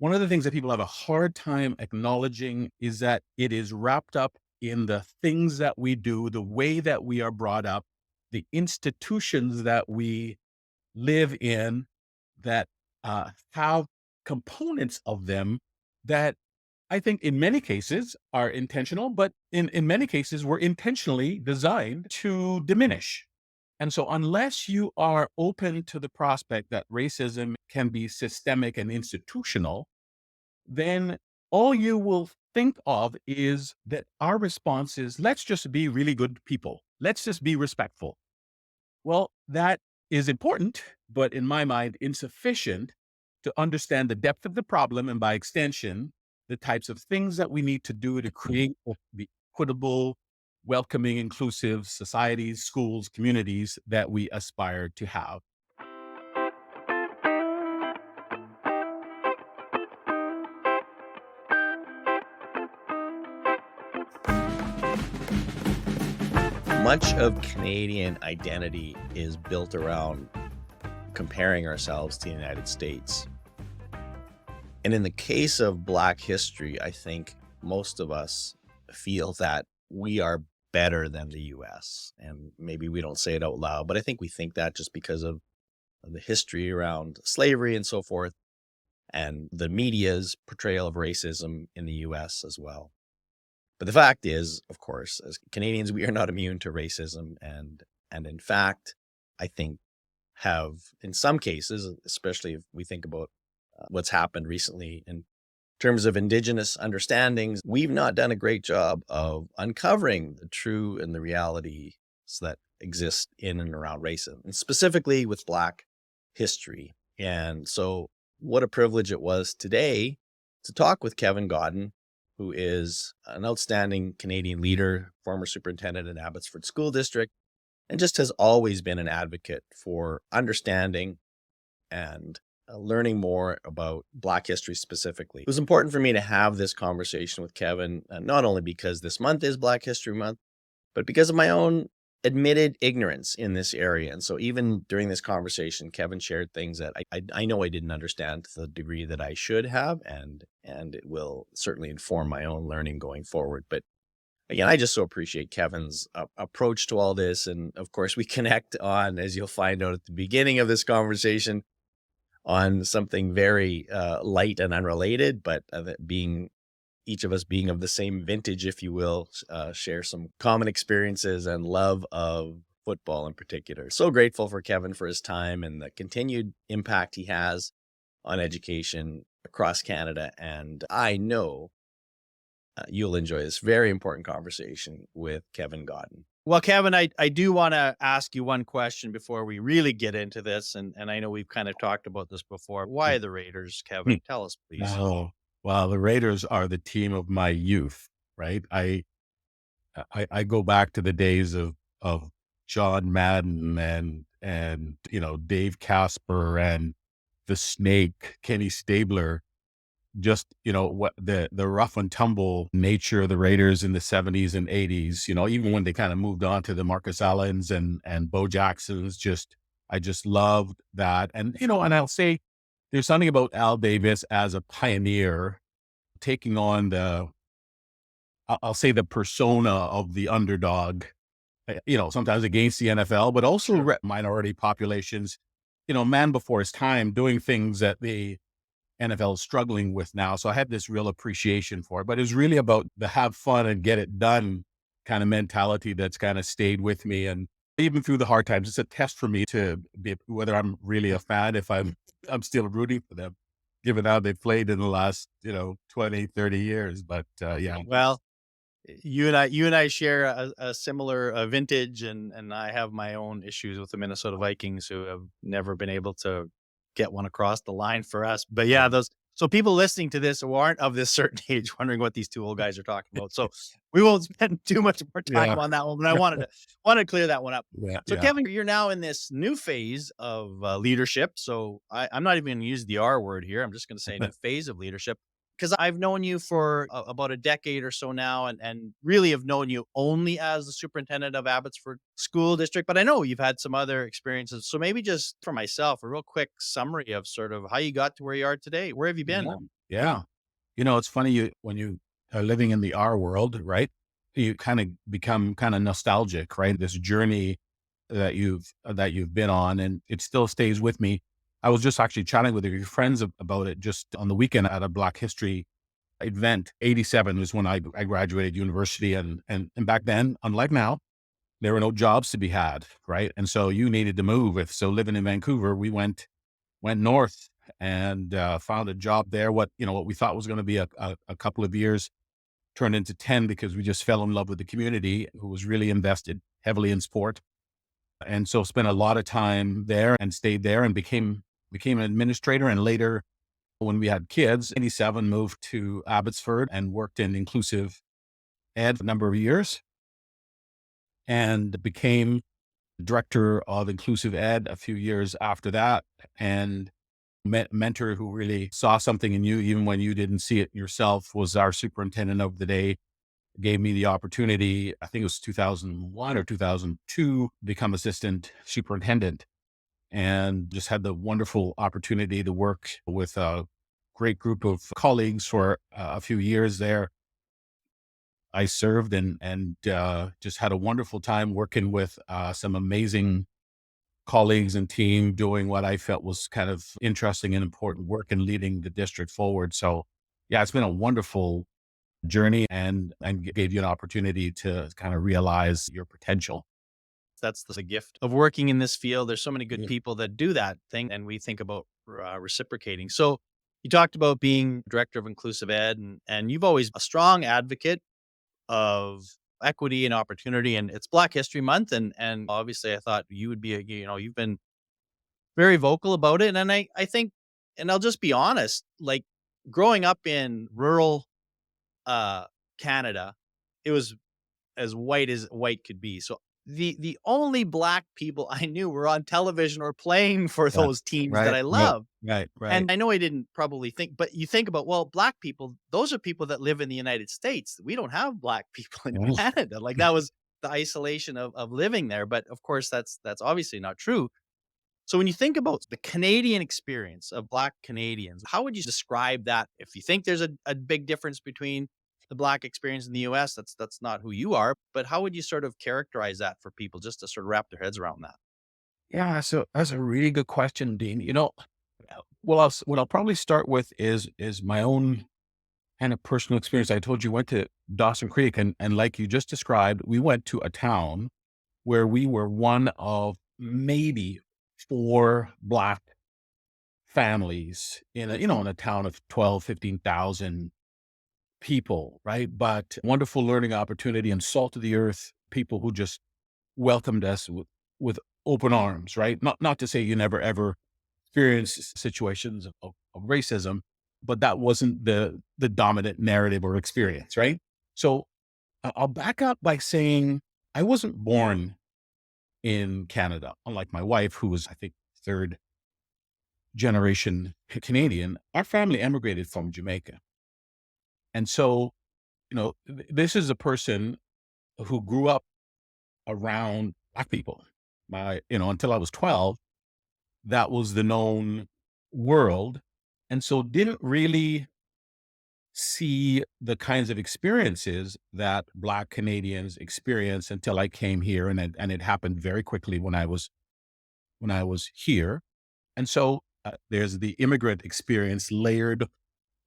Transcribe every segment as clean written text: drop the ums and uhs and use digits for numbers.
one of the things that people have a hard time acknowledging is that it is wrapped up in the things that we do, the way that we are brought up, the institutions that we live in that have components of them that I think in many cases are intentional, but in many cases were intentionally designed to diminish. And so, unless you are open to the prospect that racism can be systemic and institutional, then all you will think of is that our response is let's just be really good people. Let's just be respectful. Well, that is important, but in my mind, insufficient to understand the depth of the problem and by extension, the types of things that we need to do to create the equitable, welcoming, inclusive societies, schools, communities that we aspire to have. Much of Canadian identity is built around comparing ourselves to the United States. And in the case of Black history, I think most of us feel that we are better than the US. And maybe we don't say it out loud, but I think we think that just because of the history around slavery and so forth, and the media's portrayal of racism in the US as well. But the fact is, of course, as Canadians, we are not immune to racism. And in fact, I think have, in some cases, especially if we think about what's happened recently in terms of Indigenous understandings, we've not done a great job of uncovering the true and the realities that exist in and around racism, and specifically with Black history. And so what a privilege it was today to talk with Kevin Godden, who is an outstanding Canadian leader, former superintendent in Abbotsford School District, and just has always been an advocate for understanding and learning more about Black history specifically. It was important for me to have this conversation with Kevin, not only because this month is Black History Month, but because of my own admitted ignorance in this area. And so even during this conversation, Kevin shared things that I know I didn't understand to the degree that I should have, and it will certainly inform my own learning going forward. But again, I just so appreciate Kevin's approach to all this. And of course, we connect on, as you'll find out at the beginning of this conversation, on something very light and unrelated, but being each of us being of the same vintage, if you will, share some common experiences and love of football in particular. So grateful for Kevin for his time and the continued impact he has on education across Canada. And I know you'll enjoy this very important conversation with Kevin Godden. Well, Kevin, I do want to ask you one question before we really get into this. And I know we've kind of talked about this before. Why the Raiders, Kevin? Tell us, please. Oh, well, the Raiders are the team of my youth, right? I go back to the days of John Madden and Dave Casper and the Snake, Kenny Stabler. Just what the rough and tumble nature of the Raiders in the 70s and 80s. Even when they kind of moved on to the Marcus Allens and Bo Jacksons. I just loved that, and I'll say there's something about Al Davis as a pioneer taking on I'll say the persona of the underdog, sometimes against the NFL, but also minority populations, man before his time doing things that the NFL is struggling with now. So I had this real appreciation for it, but it was really about the have fun and get it done kind of mentality that's kind of stayed with me. And even through the hard times, it's a test for me to be whether I'm really a fan, if I'm still rooting for them, given how they played in the last, 20, 30 years. But yeah. Well, you and I share a similar vintage, and I have my own issues with the Minnesota Vikings, who have never been able to get one across the line for us. But yeah, so people listening to this who aren't of this certain age wondering what these two old guys are talking about. So we won't spend too much more time on that one, but I wanted to clear that one up. Yeah, So yeah. Kevin, you're now in this new phase of leadership. So I'm not even going to use the R word here. I'm just going to say new phase of leadership, because I've known you for about a decade or so now, and really have known you only as the superintendent of Abbotsford School District. But I know you've had some other experiences. So maybe just for myself, a real quick summary of sort of how you got to where you are today. Where have you been? Yeah. It's funny when you are living in the R world, right? You kind of become kind of nostalgic, right? This journey that you've been on, and it still stays with me. I was just actually chatting with your friends about it just on the weekend at a Black History event. 87 was when I graduated university, and back then, unlike now, there were no jobs to be had, right? And so you needed to move. If so, living in Vancouver, we went north and found a job there. What we thought was going to be a couple of years turned into 10 because we just fell in love with the community who was really invested heavily in sport. And so spent a lot of time there and stayed there and became an administrator. And later, when we had kids, 87 moved to Abbotsford and worked in inclusive ed for a number of years and became director of inclusive ed a few years after that. And mentor who really saw something in you, even when you didn't see it yourself, was our superintendent of the day. Gave me the opportunity, I think it was 2001 or 2002, become assistant superintendent, and just had the wonderful opportunity to work with a great group of colleagues for a few years there. I served and just had a wonderful time working with some amazing colleagues and team doing what I felt was kind of interesting and important work and leading the district forward. So yeah, it's been a wonderful journey and gave you an opportunity to kind of realize your potential. That's the gift of working in this field. There's so many good Yeah. people that do that thing, and we think about reciprocating. So you talked about being director of inclusive ed, and you've always a strong advocate of equity and opportunity. And it's Black History Month, and obviously, I thought you would be you've been very vocal about it, and I think, and I'll just be honest, like growing up in rural uh Canada, it was as white could be. So the only black people I knew were on television or playing for Yeah. those teams that Right. I Right. love. Right. Right. And I know I didn't probably think, but you think about, well, black people, those are people that live in the United States. We don't have black people in Yeah. Canada. Like that was the isolation of living there. But of course that's obviously not true. So when you think about the Canadian experience of Black Canadians, how would you describe that? If you think there's a big difference between the Black experience in the US, that's not who you are, but how would you sort of characterize that for people just to sort of wrap their heads around that? Yeah. So that's a really good question, Dean. Well, what I'll probably start with is my own kind of personal experience. I told you went to Dawson Creek, and like you just described, we went to a town where we were one of maybe four Black families in a town of 12, 15,000 people, right? But wonderful learning opportunity and salt of the earth people who just welcomed us with open arms, right? Not to say you never ever experience situations of racism, but that wasn't the dominant narrative or experience, right? So I'll back up by saying I wasn't born in Canada, unlike my wife, who was, I think, third generation Canadian. Our family emigrated from Jamaica. And so, this is a person who grew up around Black people. Until I was 12, that was the known world. And so didn't really see the kinds of experiences that Black Canadians experience until I came here. And it happened very quickly when I was here. And so there's the immigrant experience layered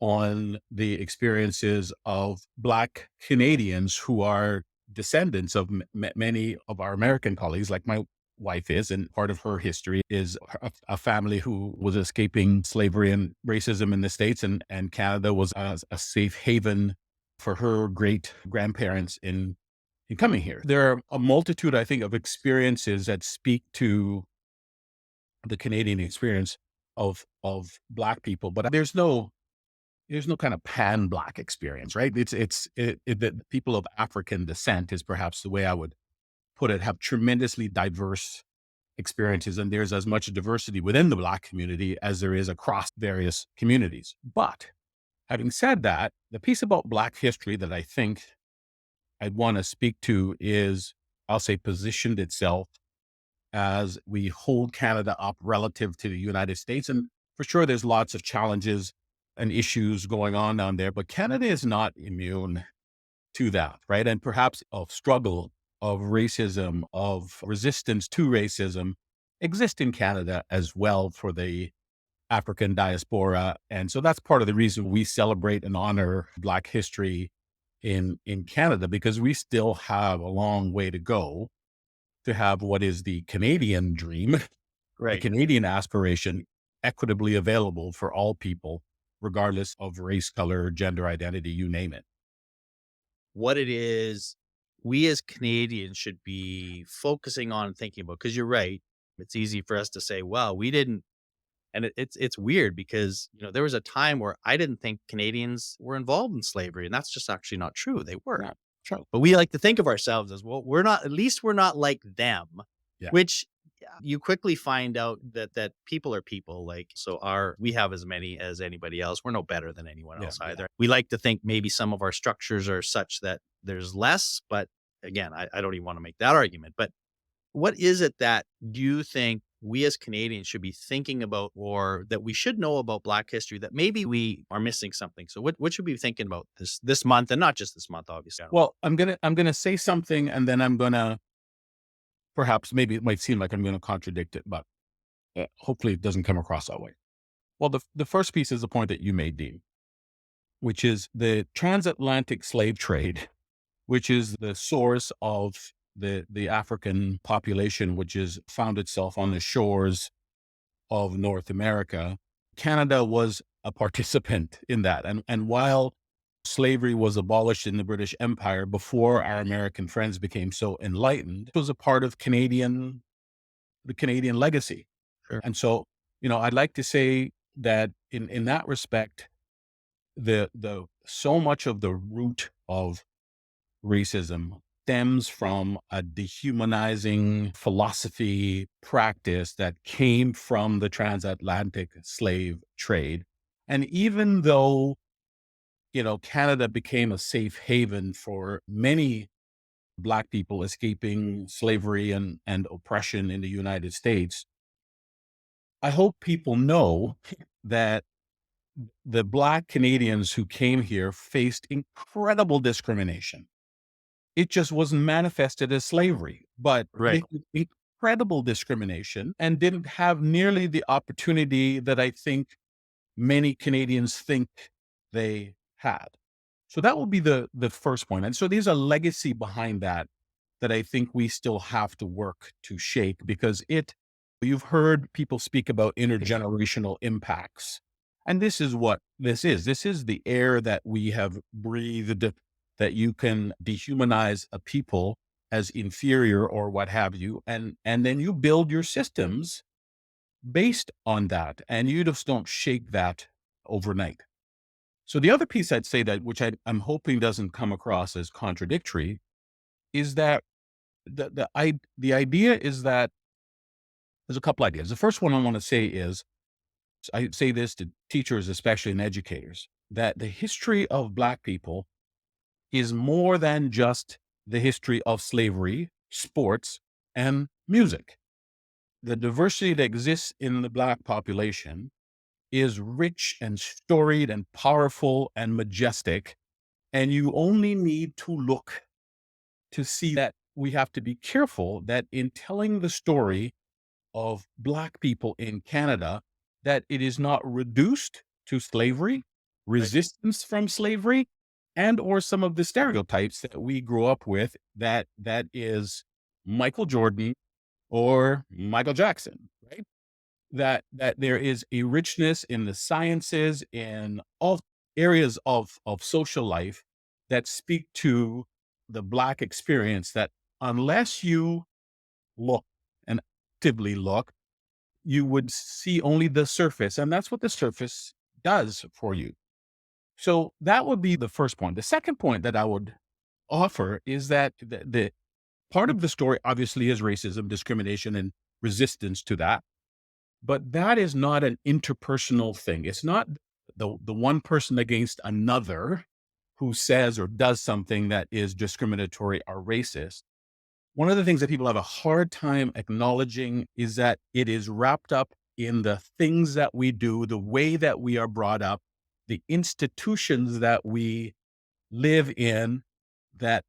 on the experiences of Black Canadians who are descendants of many of our American colleagues, like my wife is. And part of her history is a family who was escaping slavery and racism in the States, and Canada was a safe haven for her great grandparents in coming here. There are a multitude, I think, of experiences that speak to the Canadian experience of Black people, but there's no kind of pan Black experience, right? The people of African descent is perhaps the way I would put it, have tremendously diverse experiences. And there's as much diversity within the Black community as there is across various communities. But having said that, the piece about Black history that I think I'd want to speak to is, I'll say, positioned itself as we hold Canada up relative to the United States. And for sure, there's lots of challenges and issues going on down there, but Canada is not immune to that, right? And perhaps of struggle, of racism, of resistance to racism exist in Canada as well for the African diaspora. And so that's part of the reason we celebrate and honor Black history in Canada, because we still have a long way to go to have what is the Canadian dream, the Right. Canadian aspiration, equitably available for all people, regardless of race, color, gender identity, you name it. What it is we as Canadians should be focusing on and thinking about, because you're right. It's easy for us to say, well, we didn't. And it's weird because, there was a time where I didn't think Canadians were involved in slavery, and that's just actually not true. They were. Yeah, sure. But we like to think of ourselves as, well, we're not, at least we're not like them, Yeah, which you quickly find out that people are people. Like, so we have as many as anybody else. We're no better than anyone yeah, else yeah. either. We like to think maybe some of our structures are such that there's less, but again, I don't even want to make that argument. But what is it that you think we as Canadians should be thinking about, or that we should know about Black history that maybe we are missing something? So what should we be thinking about this month, and not just this month, obviously? Well, I'm gonna say something, and then I'm gonna perhaps maybe it might seem like I'm gonna contradict it, but hopefully it doesn't come across that way. Well, the first piece is the point that you made, Dean, which is the transatlantic slave trade, which is the source of the African population, which is found itself on the shores of North America. Canada was a participant in that. And while slavery was abolished in the British Empire before our American friends became so enlightened, it was a part of the Canadian legacy. Sure. And so, I'd like to say that in that respect, the so much of the root of racism stems from a dehumanizing philosophy practice that came from the transatlantic slave trade. And even though, Canada became a safe haven for many Black people escaping slavery and oppression in the United States, I hope people know that the Black Canadians who came here faced incredible discrimination. It just wasn't manifested as slavery, but Right. they incredible discrimination and didn't have nearly the opportunity that I think many Canadians think they had. So that will be the first point. And so there's a legacy behind that I think we still have to work to shake, because you've heard people speak about intergenerational impacts. And this is what this is. This is the air that we have breathed, that you can dehumanize a people as inferior or what have you. And then you build your systems based on that. And you just don't shake that overnight. So the other piece I'd say that, which I'm hoping doesn't come across as contradictory, is that the idea is that there's a couple ideas. The first one I want to say is, I say this to teachers, especially and educators, that the history of Black people is more than just the history of slavery, sports, and music. The diversity that exists in the Black population is rich and storied and powerful and majestic. And you only need to look to see that we have to be careful that in telling the story of Black people in Canada, that it is not reduced to slavery, Right. resistance from slavery, and or some of the stereotypes that we grew up with, that is Michael Jordan or Michael Jackson, right? That there is a richness in the sciences, in all areas of social life that speak to the Black experience, that unless you look and actively look, you would see only the surface. And that's what the surface does for you. So that would be the first point. The second point that I would offer is that the part of the story obviously is racism, discrimination, and resistance to that. But that is not an interpersonal thing. It's not the one person against another who says or does something that is discriminatory or racist. One of the things that people have a hard time acknowledging is that it is wrapped up in the things that we do, the way that we are brought up, the institutions that we live in that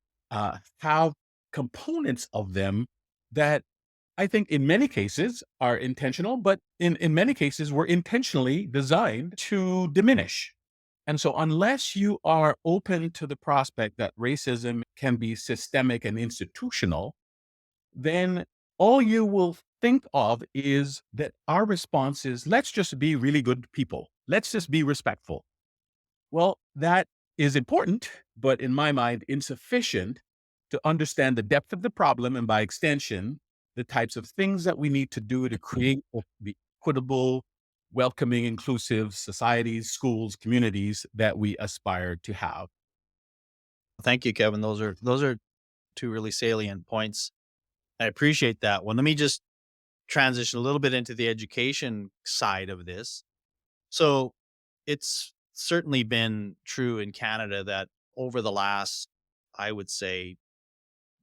have components of them that I think in many cases are intentional, but in many cases were intentionally designed to diminish. And so, unless you are open to the prospect that racism can be systemic and institutional, then all you will think of is that our response is let's just be really good people. Let's just be respectful. Well, that is important, but in my mind, insufficient to understand the depth of the problem and by extension, the types of things that we need to do to create the equitable, welcoming, inclusive societies, schools, communities that we aspire to have. Thank you, Kevin. Those are two really salient points. I appreciate that one. Let me just transition a little bit into the education side of this. So it's certainly been true in Canada that over the last, I would say,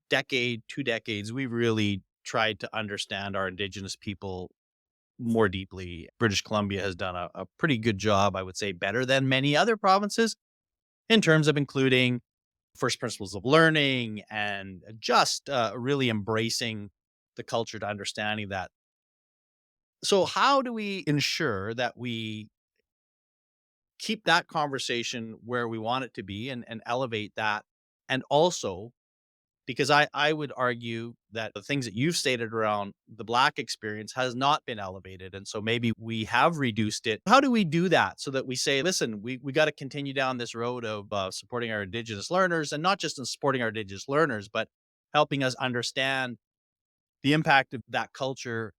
decade, 2 decades, we've really tried to understand our Indigenous people more deeply. British Columbia has done a pretty good job, I would say, better than many other provinces in terms of including first principles of learning and just really embracing the culture to understanding that. So, how do we ensure that we keep that conversation where we want it to be and elevate that? And also, because I would argue that the things that you've stated around the Black experience has not been elevated. And so maybe we have reduced it. How do we do that so that we say, listen, we got to continue down this road of supporting our Indigenous learners, and not just in supporting our Indigenous learners, but helping us understand the impact of that culture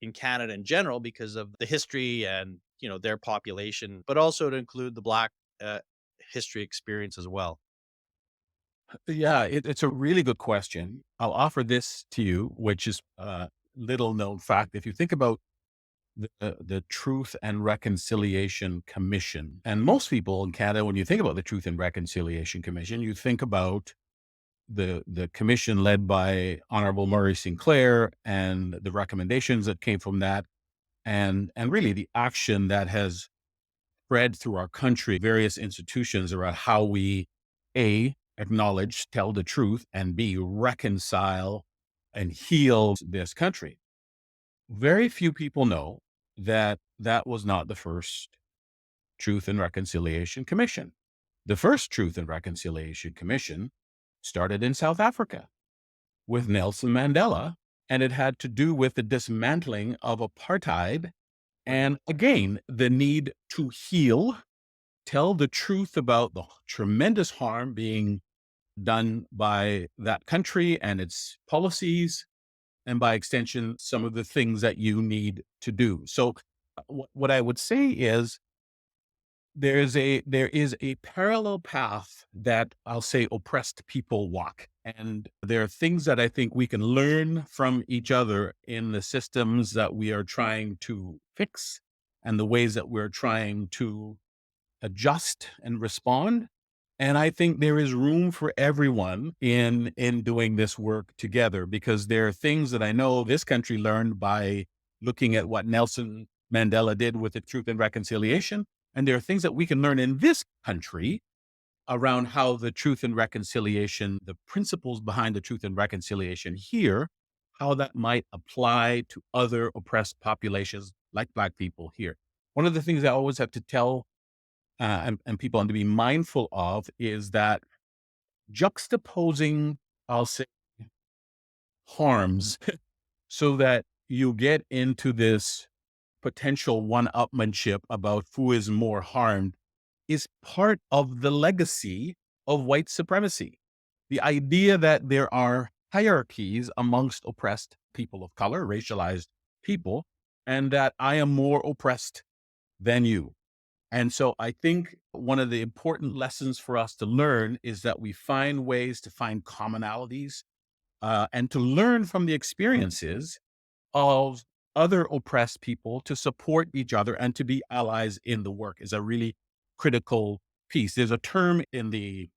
in Canada in general because of the history and, their population, but also to include the Black uh, history experience as well. Yeah, it's a really good question. I'll offer this to you, which is a little known fact. If you think about the Truth and Reconciliation Commission, and most people in Canada, when you think about the Truth and Reconciliation Commission, you think about the commission led by Honorable Murray Sinclair and the recommendations that came from that, and really the action that has spread through our country, various institutions around how we A, acknowledge, tell the truth, and B, reconcile and heal this country. Very few people know that that was not the first Truth and Reconciliation Commission. The first Truth and Reconciliation Commission started in South Africa with Nelson Mandela, and it had to do with the dismantling of apartheid. And again, the need to heal, tell the truth about the tremendous harm being done by that country and its policies, and by extension, some of the things that you need to do. So, what I would say is there is a parallel path that I'll say oppressed people walk. And there are things that I think we can learn from each other in the systems that we are trying to fix and the ways that we're trying to adjust and respond. And I think there is room for everyone in doing this work together, because there are things that I know this country learned by looking at what Nelson Mandela did with the Truth and Reconciliation. And there are things that we can learn in this country around how the Truth and Reconciliation, the principles behind the Truth and Reconciliation here, how that might apply to other oppressed populations like Black people here. One of the things I always have to tell and people want to be mindful of is that juxtaposing, I'll say, harms so that you get into this potential one-upmanship about who is more harmed is part of the legacy of white supremacy. The idea that there are hierarchies amongst oppressed people of color, racialized people, and that I am more oppressed than you. And so I think one of the important lessons for us to learn is that we find ways to find commonalities and to learn from the experiences of other oppressed people, to support each other and to be allies in the work is a really critical piece. There's a term in the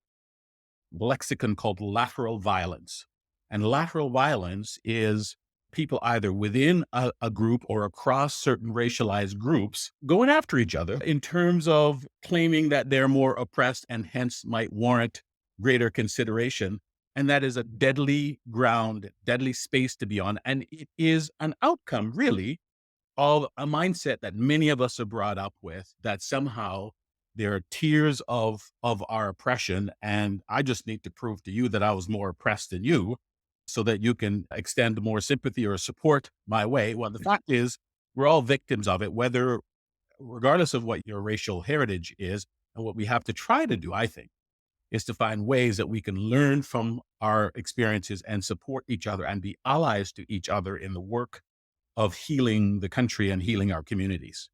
lexicon called lateral violence. And lateral violence is people either within a group or across certain racialized groups going after each other in terms of claiming that they're more oppressed and hence might warrant greater consideration. And that is a deadly ground, deadly space to be on. And it is an outcome, really, of a mindset that many of us are brought up with, that somehow there are tiers of our oppression. And I just need to prove to you that I was more oppressed than you so that you can extend more sympathy or support my way. Well, the fact is, we're all victims of it, whether, regardless of what your racial heritage is. And what we have to try to do, I think, is to find ways that we can learn from our experiences and support each other and be allies to each other in the work of healing the country and healing our communities.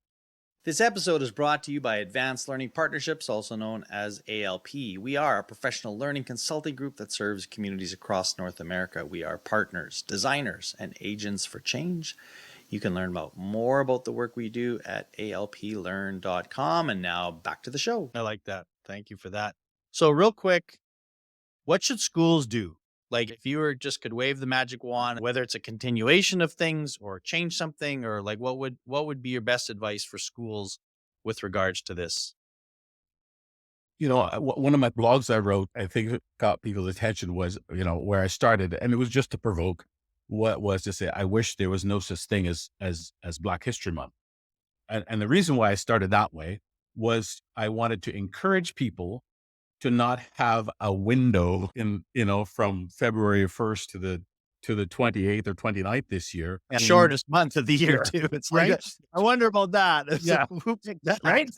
This episode is brought to you by Advanced Learning Partnerships, also known as ALP. We are a professional learning consulting group that serves communities across North America. We are partners, designers, and agents for change. You can learn more about the work we do at alplearn.com. And now back to the show. I like that. Thank you for that. So real quick, what should schools do? Like if you could wave the magic wand, whether it's a continuation of things or change something, or like what would be your best advice for schools with regards to this? One of my blogs I wrote, I think it got people's attention, was, where I started, and it was just to provoke, what was to say, I wish there was no such thing as Black History Month. And the reason why I started that way was I wanted to encourage people to not have a window from February 1st to the 28th or 29th this year. And shortest month of the year too. It's right. Like, I wonder about that. Yeah. Who picked that? Right.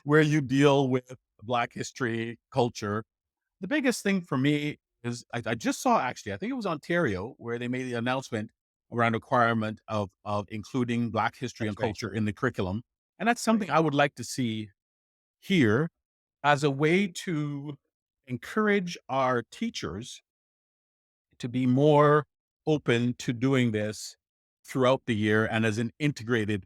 Where you deal with Black history, culture. The biggest thing for me is I just saw, actually, I think it was Ontario, where they made the announcement around requirement of including Black history and culture in the curriculum. And that's something I would like to see here as a way to encourage our teachers to be more open to doing this throughout the year and as an integrated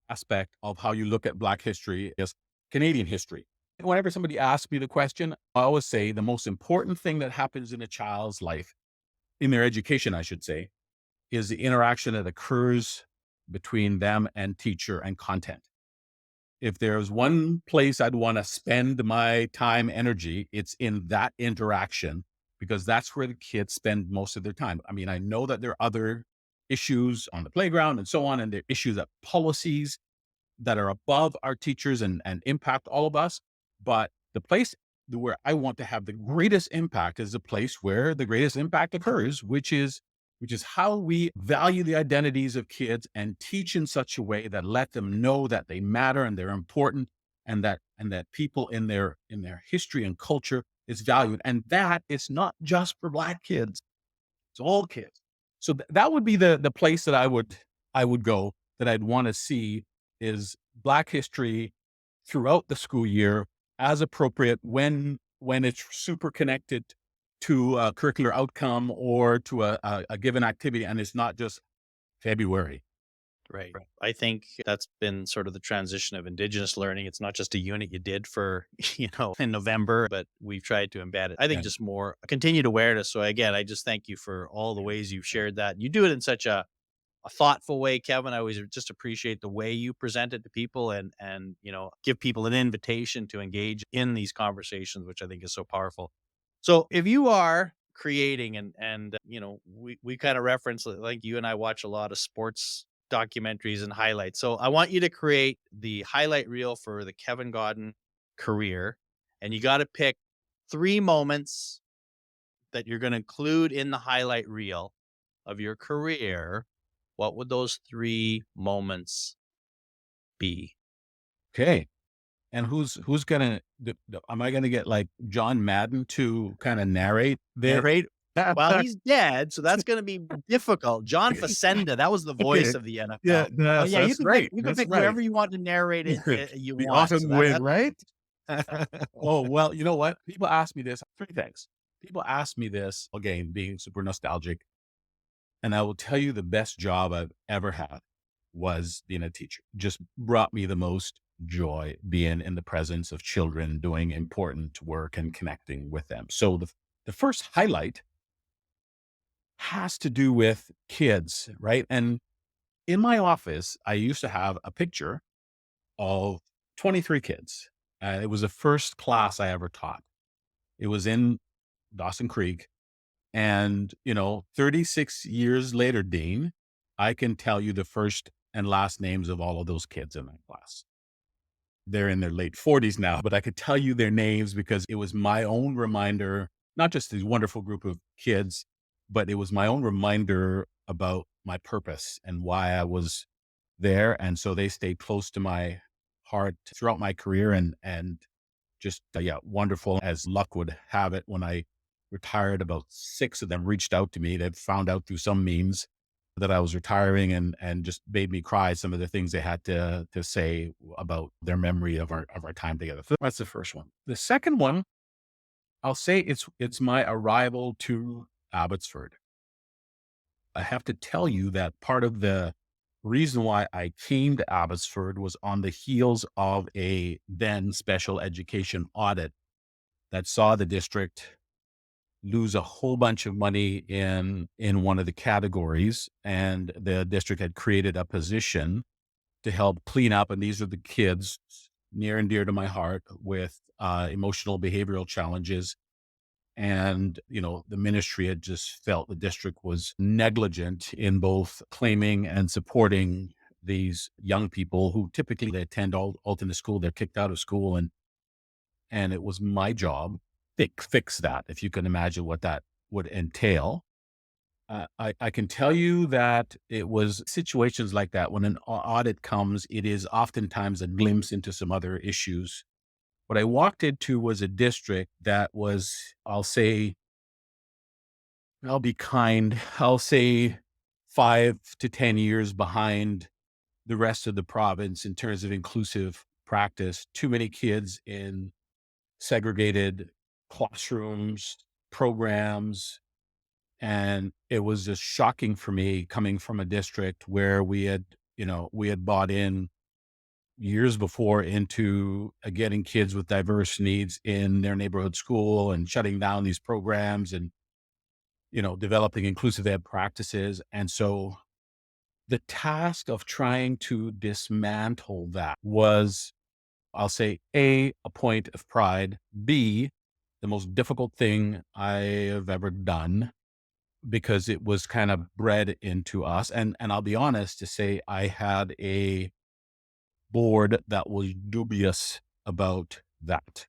aspect of how you look at Black history as Canadian history. Whenever somebody asks me the question, I always say the most important thing that happens in a child's life, in their education, I should say, is the interaction that occurs between them and teacher and content. If there's one place I'd want to spend my time, energy, it's in that interaction, because that's where the kids spend most of their time. I mean, I know that there are other issues on the playground and so on, and there are issues that policies that are above our teachers and impact all of us. But the place where I want to have the greatest impact is the place where the greatest impact occurs, which is how we value the identities of kids and teach in such a way that let them know that they matter and they're important, and that people in their history and culture is valued. And that is not just for Black kids, it's all kids. So that would be the place that I would go, that I'd want to see, is Black history throughout the school year as appropriate, when it's super connected to a curricular outcome or to a given activity, and it's not just February. Right. I think that's been sort of the transition of Indigenous learning. It's not just a unit you did for, in November, but we've tried to embed it. I think just more continued awareness. So again, I just thank you for all the ways you've shared that. You do it in such a thoughtful way, Kevin. I always just appreciate the way you present it to people and give people an invitation to engage in these conversations, which I think is so powerful. So if you are creating and we kind of reference, like you and I watch a lot of sports documentaries and highlights. So I want you to create the highlight reel for the Kevin Godden career, and you got to pick 3 moments that you're going to include in the highlight reel of your career. What would those 3 moments be? Okay. And who's gonna? Am I gonna get like John Madden to kind of narrate this? Narrate? Well, he's dead, so that's going to be difficult. John Facenda, that was the voice of the NFL. Yeah, You can right. pick whoever you want to narrate it. You the want. autumn wind, right? Oh, well, you know what? People ask me this. 3 things. People ask me this, again, being super nostalgic. And I will tell you, the best job I've ever had was being a teacher. Just brought me the most joy, being in the presence of children, doing important work and connecting with them. So the first highlight has to do with kids, right? And in my office, I used to have a picture of 23 kids. It was the first class I ever taught. It was in Dawson Creek. And, 36 years later, Dean, I can tell you the first and last names of all of those kids in that class. They're in their late 40s now, but I could tell you their names because it was my own reminder, not just this wonderful group of kids, but it was my own reminder about my purpose and why I was there. And so they stayed close to my heart throughout my career and just, yeah, wonderful. As luck would have it, when I retired, about 6 of them reached out to me. They'd found out through some means that I was retiring and just made me cry, some of the things they had to say about their memory of our time together. So that's the first one. The second one, I'll say it's my arrival to Abbotsford. I have to tell you that part of the reason why I came to Abbotsford was on the heels of a then special education audit that saw the district lose a whole bunch of money in one of the categories, and the district had created a position to help clean up. And these are the kids near and dear to my heart with emotional behavioral challenges. And, the ministry had just felt the district was negligent in both claiming and supporting these young people who typically they attend alternate school. They're kicked out of school. And it was my job to fix that, if you can imagine what that would entail. I can tell you that it was situations like that. When an audit comes, it is oftentimes a glimpse into some other issues. What I walked into was a district that was, I'll be kind, I'll say 5 to 10 years behind the rest of the province in terms of inclusive practice. Too many kids in segregated classrooms, programs. And it was just shocking for me coming from a district where we had bought in years before into getting kids with diverse needs in their neighborhood school and shutting down these programs and, developing inclusive ed practices. And so the task of trying to dismantle that was, I'll say, a point of pride, B, the most difficult thing I have ever done because it was kind of bred into us. And I'll be honest to say I had a board that was dubious about that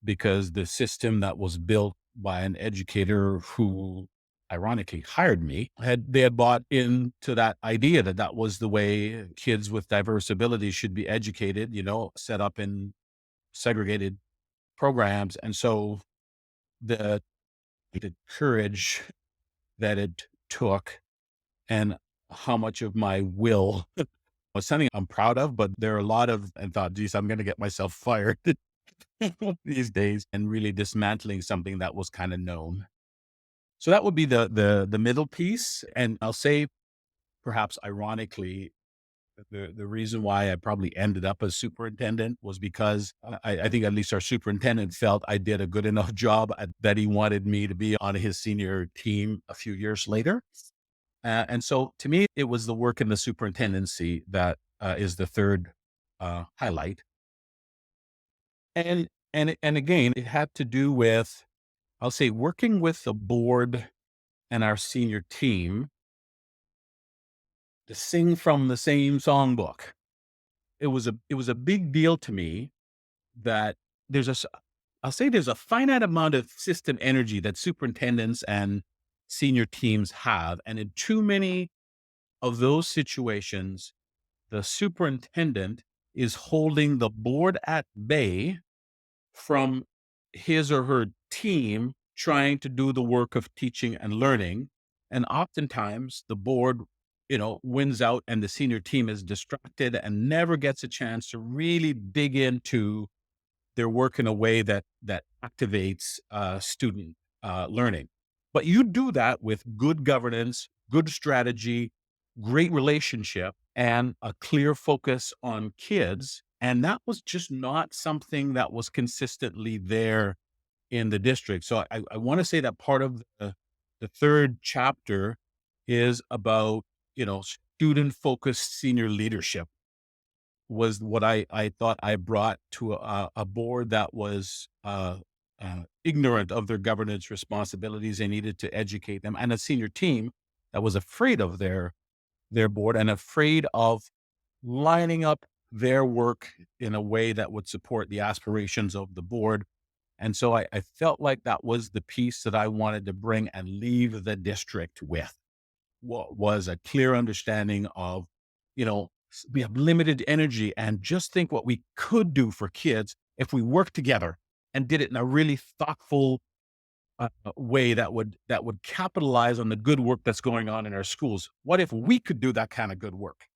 because the system that was built by an educator who ironically hired me they had bought into that idea that that was the way kids with diverse abilities should be educated, set up in segregated programs. And so the courage that it took and how much of my will was something I'm proud of, but there are a lot of, and thought, geez, I'm going to get myself fired these days, and really dismantling something that was kind of known. So that would be the middle piece. And I'll say, perhaps ironically, the reason why I probably ended up as superintendent was because I think at least our superintendent felt I did a good enough job that he wanted me to be on his senior team a few years later. And so to me, it was the work in the superintendency that is the third highlight. And again, it had to do with, I'll say, working with the board and our senior team to sing from the same songbook. It was a big deal to me that I'll say there's a finite amount of system energy that superintendents and senior teams have. And in too many of those situations, the superintendent is holding the board at bay from his or her team trying to do the work of teaching and learning. And oftentimes the board, wins out and the senior team is distracted and never gets a chance to really dig into their work in a way that activates student learning. But you do that with good governance, good strategy, great relationship, and a clear focus on kids. And that was just not something that was consistently there in the district. So I want to say that part of the The third chapter is about, student focused senior leadership was what I thought I brought to a board that was ignorant of their governance responsibilities. They needed to educate them, and a senior team that was afraid of their board and afraid of lining up their work in a way that would support the aspirations of the board. And so I felt like that was the piece that I wanted to bring and leave the district with, what was a clear understanding of, we have limited energy, and just think what we could do for kids if we worked together and did it in a really thoughtful way that would capitalize on the good work that's going on in our schools. What if we could do that kind of good work?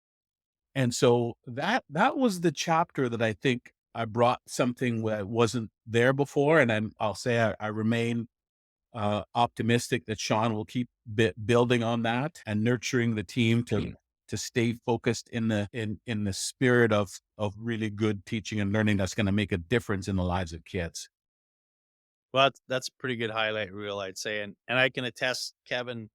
And so that was the chapter that I think I brought something that wasn't there before, and I'll say I remain optimistic that Sean will keep building on that and nurturing the team to stay focused in the spirit of really good teaching and learning that's going to make a difference in the lives of kids. Well, that's a pretty good highlight reel, I'd say, and I can attest, Kevin,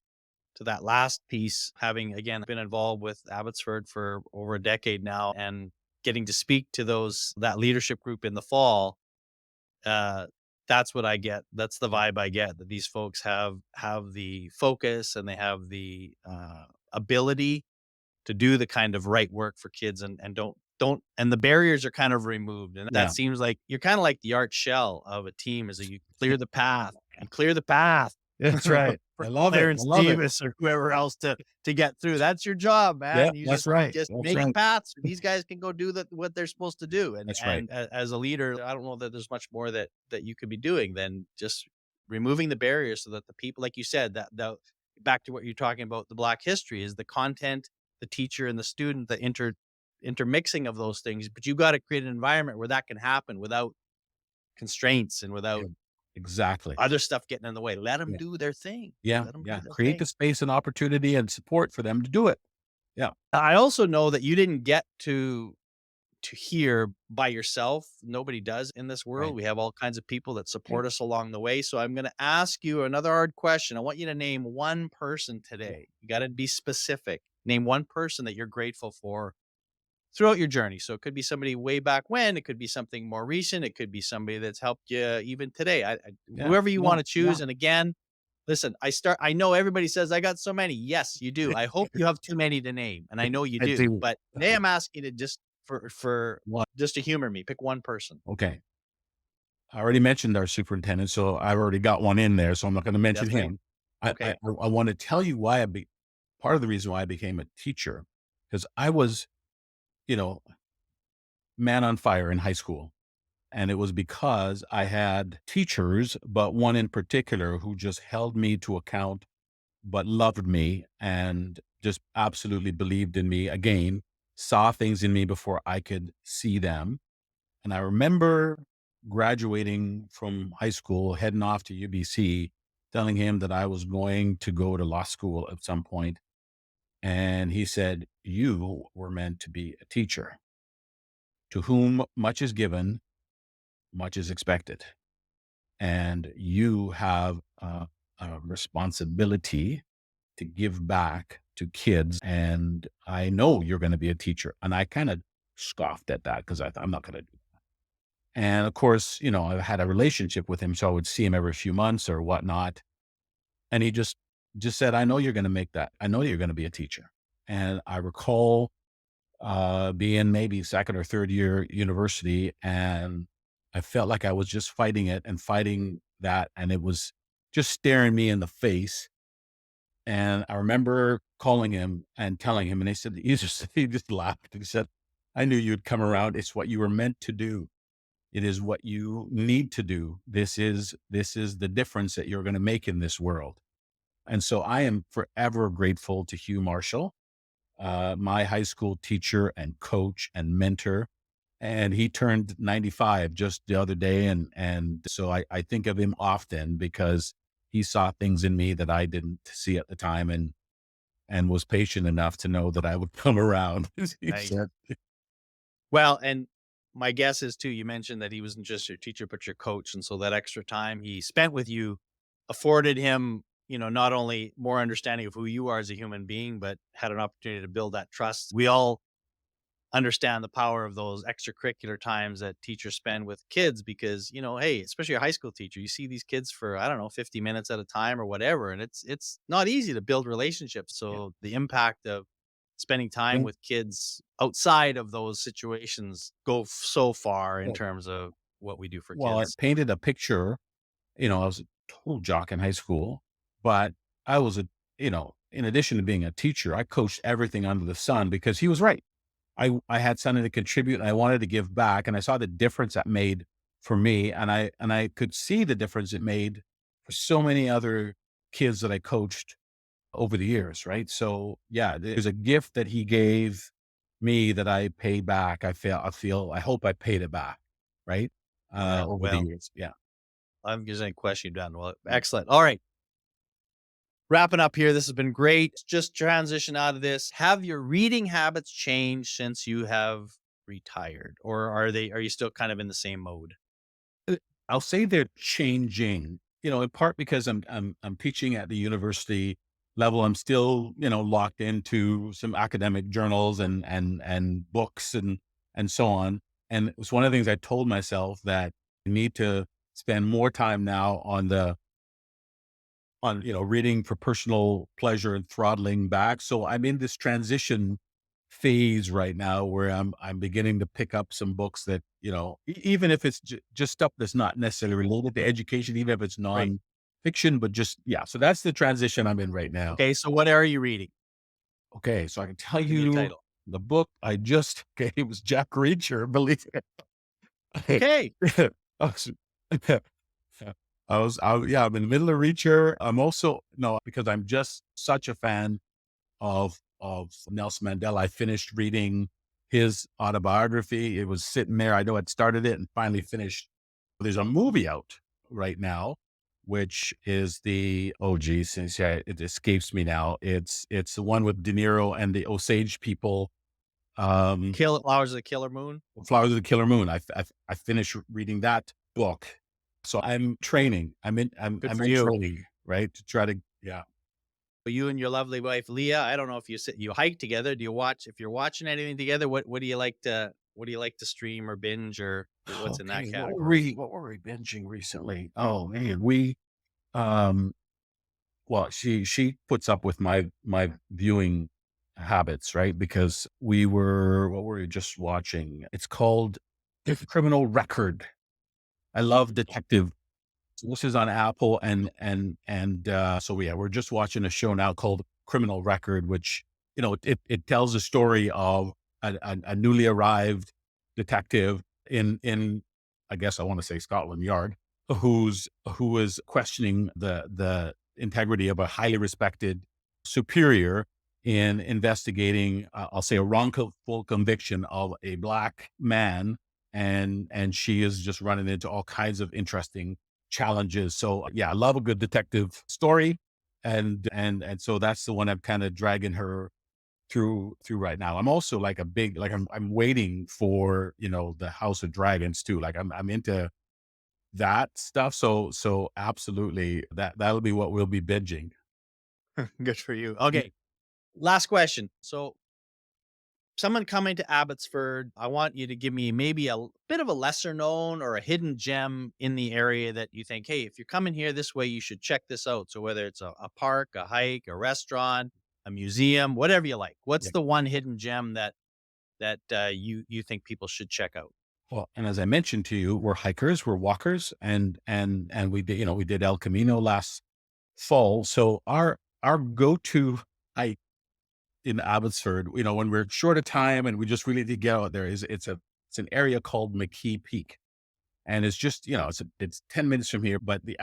to that last piece, having again been involved with Abbotsford for over a decade now, and getting to speak to that leadership group in the fall. Uh, that's what I get. That's the vibe I get, that these folks have the focus, and they have the ability to do the kind of right work for kids, and don't and the barriers are kind of removed. And that Yeah, seems like you're kind of like the art shell of a team, is that you clear the path. You clear the path that's right. for I love it. I Clarence love it. Davis or whoever else to get through. That's your job, Yeah, man. You that's just right. just That's make right. paths. These guys can go do what they're supposed to do. And That's right. as a leader, I don't know that there's much more that you could be doing than just removing the barriers, so that the people, like you said, that the back to what you're talking about, the Black history is the content, the teacher and the student, the intermixing of those things. But you got to create an environment where that can happen without constraints and Yeah, without exactly. other stuff getting in the way. Let them Yeah, do their thing. yeah, Let them do yeah. their Create the thing. space and opportunity and support for them to do it. Yeah, I also know that you didn't get to hear by yourself. Nobody does in this world. right. We have all kinds of people that Yeah, support us along the way. So I'm going to ask you another hard question. I want you to name one person yeah, today. You got to be specific. Name one person that you're grateful for throughout your journey. So it could be somebody way back when, it could be something more recent, it could be somebody that's helped you even today. yeah, Whoever you yeah, want to yeah. choose. And again, listen, I know everybody says I got so many. Yes, you do. I hope you have too many to name, and I know you I do. do. But today I'm asking you to just for One. just to humor me, pick one person. Okay. I already mentioned our superintendent, so I've already got one in there, so I'm not going to mention That's right. him. I want to tell you why part of the reason why I became a teacher, because I was, you know, man on fire in high school. And it was because I had teachers, but one in particular who just held me to account, but loved me and just absolutely believed in me. Again, saw things in me before I could see them. And I remember graduating from high school, heading off to UBC, telling him that I was going to go to law school at some point. And he said, "You were meant to be a teacher. To whom much is given, much is expected. And you have a responsibility to give back to kids. And I know you're going to be a teacher." And I kind of scoffed at that because I thought, I'm not going to do that. And of course, I had a relationship with him, so I would see him every few months or whatnot. And he just said, "I know you're going to make that. I know you're going to be a teacher." And I recall being maybe second or third year university, and I felt like I was just fighting it and fighting that, and it was just staring me in the face. And I remember calling him and telling him, and he just laughed. He said, "I knew you'd come around. It's what you were meant to do. It is what you need to do. This is the difference that you're going to make in this world." And so I am forever grateful to Hugh Marshall, my high school teacher and coach and mentor. And he turned 95 just the other day. And so I think of him often because he saw things in me that I didn't see at the time, and was patient enough to know that I would come around. He Nice. said, Well, and my guess is too, you mentioned that he wasn't just your teacher, but your coach. And so that extra time he spent with you afforded him not only more understanding of who you are as a human being, but had an opportunity to build that trust. We all understand the power of those extracurricular times that teachers spend with kids because, hey, especially a high school teacher, you see these kids for, I don't know, 50 minutes at a time or whatever. And it's not easy to build relationships. Yeah. So the impact of spending time Yeah. with kids outside of those situations so far in Well, terms of what we do for well, I kids. painted a picture. I was a total jock in high school, but I was in addition to being a teacher, I coached everything under the sun because he was right. I had something to contribute and I wanted to give back. And I saw the difference that made for me. And I could see the difference it made for so many other kids that I coached over the years. Right. So yeah, there's a gift that he gave me that I paid back. I hope I paid it back. Right. Yeah. Over the Well, years. Yeah. I'm just any question you've done. Well, excellent. All right. Wrapping up here. This has been great. Just transition out of this. Have your reading habits changed since you have retired, or are you still kind of in the same mode? Uh, I'll say they're changing, in part because I'm teaching at the university level. I'm still, locked into some academic journals and books and so on. And it was one of the things I told myself that I need to spend more time now on reading for personal pleasure and throttling back. So I'm in this transition phase right now where I'm beginning to pick up some books that even if it's just stuff that's not necessarily related to education, even if it's Right. non-fiction, but just yeah. So that's the transition I'm in right now. Okay. So what are you reading? Okay, so I can tell Give me a you title. the book I just okay, it was Jack Reacher, believe it. Okay. I was, yeah, I'm in the middle of Reacher. I'm also no because I'm just such a fan of Nelson Mandela. I finished reading his autobiography. It was sitting there. I know I'd started it and finally finished. There's a movie out right now, which is the oh geez, since yeah, it escapes me now. It's the one with De Niro and the Osage people. Um, Kill Flowers of the Killer Moon. Flowers of the Killer Moon. I finished reading that book, so I'm training. Good I'm for in you. training, right, to try to yeah. You and your lovely wife Leah. I don't know if you hike together. Do you watch? If you're watching anything together, what do you like to stream or binge or what's in that Okay, category? what were we binging recently? Oh man, we um well, she puts up with my viewing habits, right? Because what were we just watching? It's called Criminal Record. I love detective. This is on Apple so yeah, we're just watching a show now called Criminal Record, which it tells a story of a newly arrived detective in I guess I want to say Scotland Yard, who is questioning the integrity of a highly respected superior in investigating, I'll say, a wrongful conviction of a black man, and she is just running into all kinds of interesting challenges. So yeah, I love a good detective story, and so that's the one I'm kind of dragging her through right now. I'm also like a big like I'm waiting for the House of Dragons too. Like I'm into that stuff. So absolutely that'll be what we'll be binging. Good for you. Yeah. Okay. Last question. So someone coming to Abbotsford, I want you to give me maybe bit of a lesser known or a hidden gem in the area that you think, hey, if you're coming here this way, you should check this out. So whether it's a park, a hike, a restaurant, a museum, whatever you like. What's Yeah. the one hidden gem that you think people should check out? Well, and as I mentioned to you, we're hikers, we're walkers, and we did we did El Camino last fall. So our go to hike in Abbotsford, when we're short of time and we just really need to get out there, it's an area called McKee Peak, and it's just it's 10 minutes from here. But the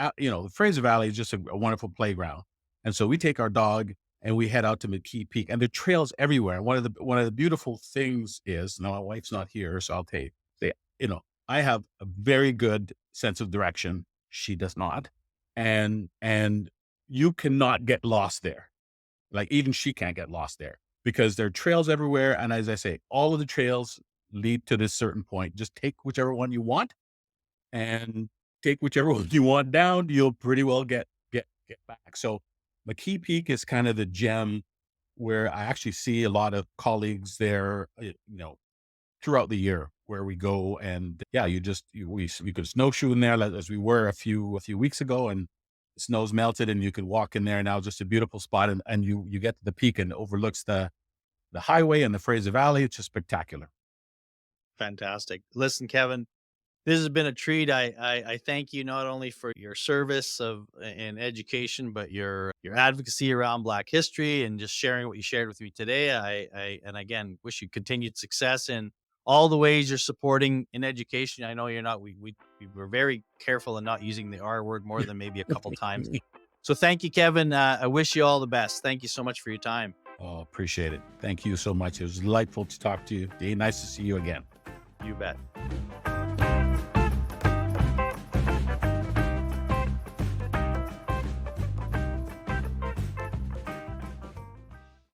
Fraser Valley is just a wonderful playground, and so we take our dog and we head out to McKee Peak, and there are trails everywhere. And one of the beautiful things is now my wife's not here, so I'll tell you, they, I have a very good sense of direction. She does not, and you cannot get lost there. Like even she can't get lost there because there are trails everywhere. And as I say, all of the trails lead to this certain point. Just take whichever one you want and take whichever one you want down. You'll pretty well get back. So McKee Peak is kind of the gem where I actually see a lot of colleagues there, throughout the year where we go. And yeah, we could snowshoe in there as we were a few weeks ago, and the snow's melted and you can walk in there now. Just a beautiful spot. And you get to the peak and it overlooks the highway and the Fraser Valley. It's just spectacular. Fantastic. Listen, Kevin, this has been a treat. I thank you not only for your service of in education, but your advocacy around Black history and just sharing what you shared with me today. And again wish you continued success in all the ways you're supporting in education. I know you're not. We were very careful in not using the R word more than maybe a couple times. So thank you, Kevin. I wish you all the best. Thank you so much for your time. Oh, appreciate it. Thank you so much. It was delightful to talk to you. Dave, nice to see you again. You bet.